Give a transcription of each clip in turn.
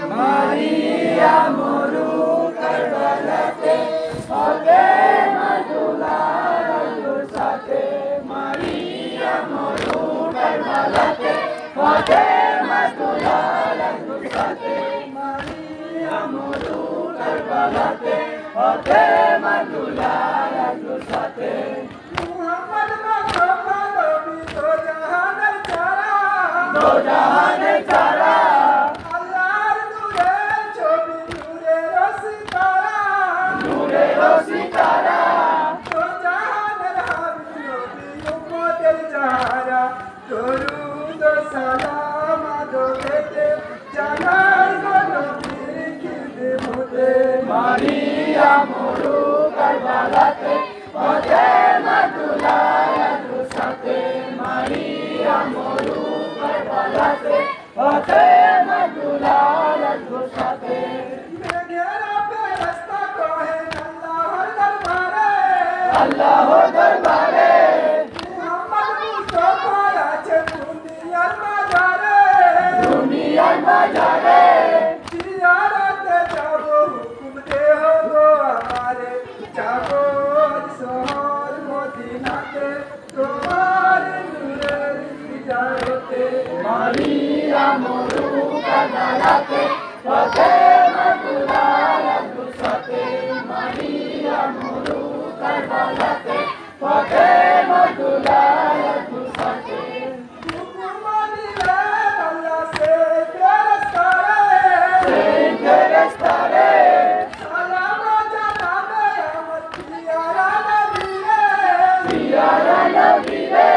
Maria muru Karbalate, Fatima dular dursate. Maria muru Karbalate, Fatima dular dursate. Maria muru Karbalate, Fatima dular dursate. Muhammad Mustafa Nabi do jahan chara, do jahan chara. Maria muru Karbalate, Fatima dular dursate. Maria muru Karbalate, Fatima dular dursate. Meghera pe rasta kohe Allah darbare. Muhammad Mustafa ache duniyar bazare. Ziyarate jabo hukum deho go hamare. Jabo sohar Madinate, tomar nure hidayote. Maria muru Karbalate, Fatima dular dursate. Maria muru Karbalate, Fatima dular dursate. Hukumani Allah se restare. Salama janabe Ahmad Ziyara Nabire.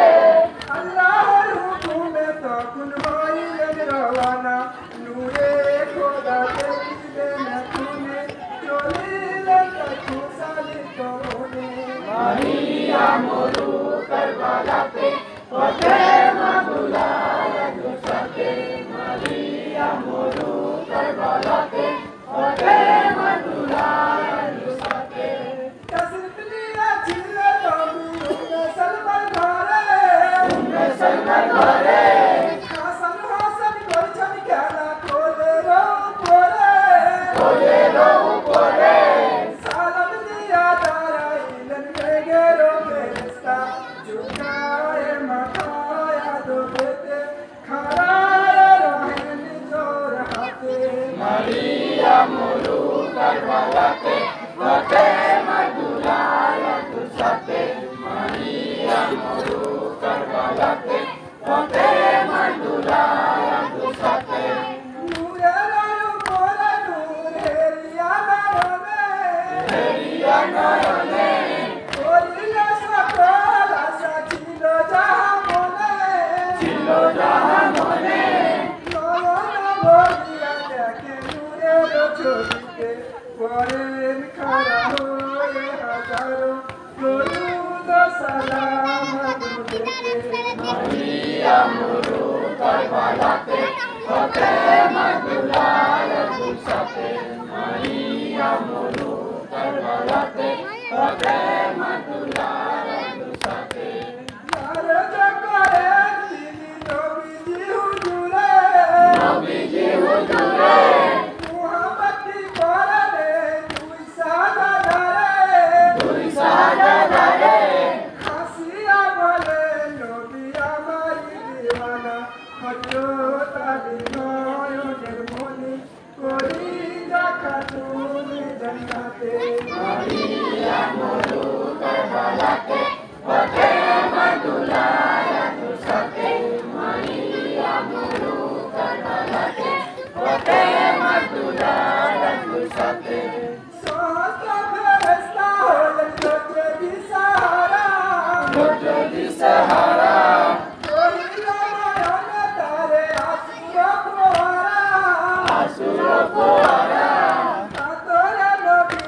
Allahur hukume takun hoilen rawana. Nure khoda ke dibe na tune, cholilen taku salitone. Maria muru Karbalate, Fatima dular dursate. Maria muru Karbalate, Fatima dular dursate. Tasrif liya chile tomi umme Salman ghare. Hasan korchan kyala kole ro upore. Salam diya dara ilan megero beresta. Jugaye mathaya dobete, kharaye rahen jor hate. Maria muru Karbalate, Fatima dular dursate. Maria muru Karbalate, Fatima dular dursate. Nurera upore nur heriya nayone. Korila sakala chilo jahan mone. Noyona boliya dekhe nurero chobike. Koren khara hoye hazaro, dorud salam dudete. Maria muru Karbalate, Fatima dular dursate. Maria muru Karbalate, Fatima dular dursate. Yar jakare dini Nabiji huzure. Muhammad ki korane dui sajadare. Hasiya bole Nabi amari diwana. Hazrat Ali noyoner moni, kori jakhatun jannate. Maria muru Karbalate, Fatima dular dursate. Maria muru Karbalate, Fatima dular dursate. Sahasta feresta holen lote di sahara. Korila mayone tare asura pohara. Tatore Nabi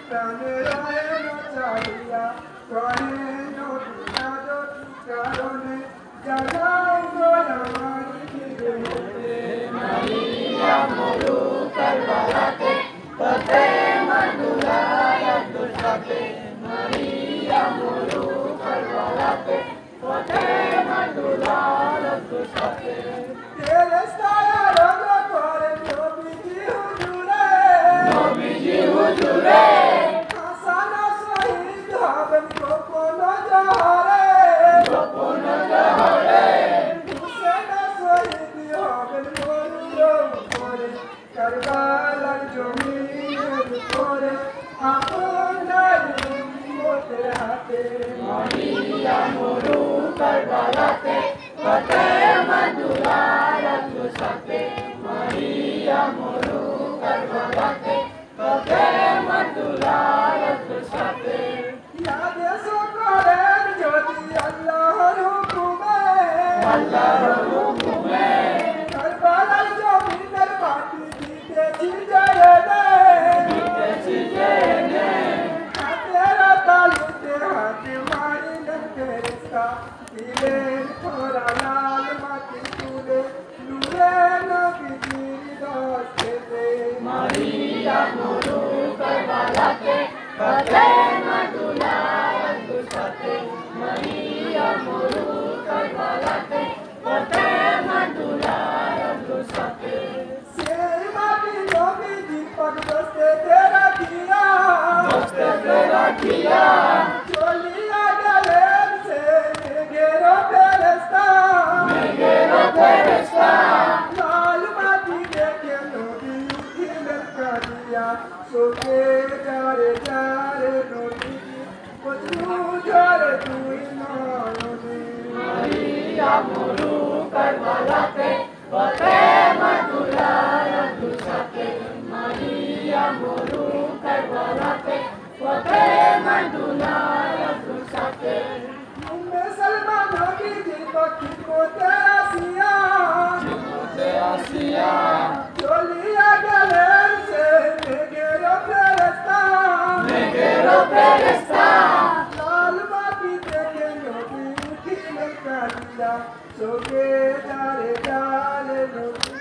prane rahe no chahiya. Kahe no dinado karone, jagao go amari diyote. Maria muru Karbalate, Fatima dular dursate. Maria muru Karbalate, Fatima dular dursate. Teresta rang kore Hasan শহীদ হবেন গোপন জহরে হুসেন শহীদ হবেন মরুর উপরে কারবালার জমিনের উপরে আপনার উম্মতের হাতে মরিয়া মরু কারবালাতে ফাতেমা দুলার সাথে মরিয়া মরু কারবালাতে ফাতেমা দুলার সাথে আদেশ করেন যদি আল্লাহর হুকুমে কারবালার জমিনের মাটি দিতেছি জেনে হাতের তালুতে হাতে মারিলেন ফেরেশতা দিলেন থোড়া লাল মাটি তুলে নূরে নবীজির দস্তেতে মরিয়া মরু কারবালাতে ফাতেমা দুলার সাথে মরিয়া মরু কারবালাতে ফাতেমা দুলার সাথে সেই মাটি নবীজির পদ দস্তেতে রাখিয়া চলিয়া গেলেন সে মেঘের ফেরেশতা লাল মাটি দেখে নবী উঠিলেন কাঁদিয়া চোখে যারে যারে নবী কচু ঝরে দুই নয়নে মরিয়া মরু কারবালাতে ফাতেমা দুলার সাথে মরিয়া মরু কারবালাতে ফাতেমা দুলার সাথে মুসলমান নবীজির পক্ষে কোতে আসিয়া চলিয়া গেলেন সে মেঘের ফেরেশতা লাল মাটি দেখে নবী উঠিলেন কাঁদিয়া চোখে যারে যারে নবী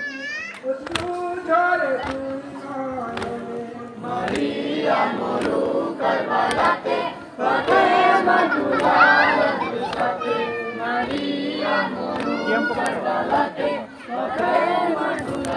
কচু ঝরে দুই নয়নে মরিয়া মরু কারবালাতে ফাতেমা দুলার সাথে মরিয়া মরু কারবালাতে ফাতেমা দুলার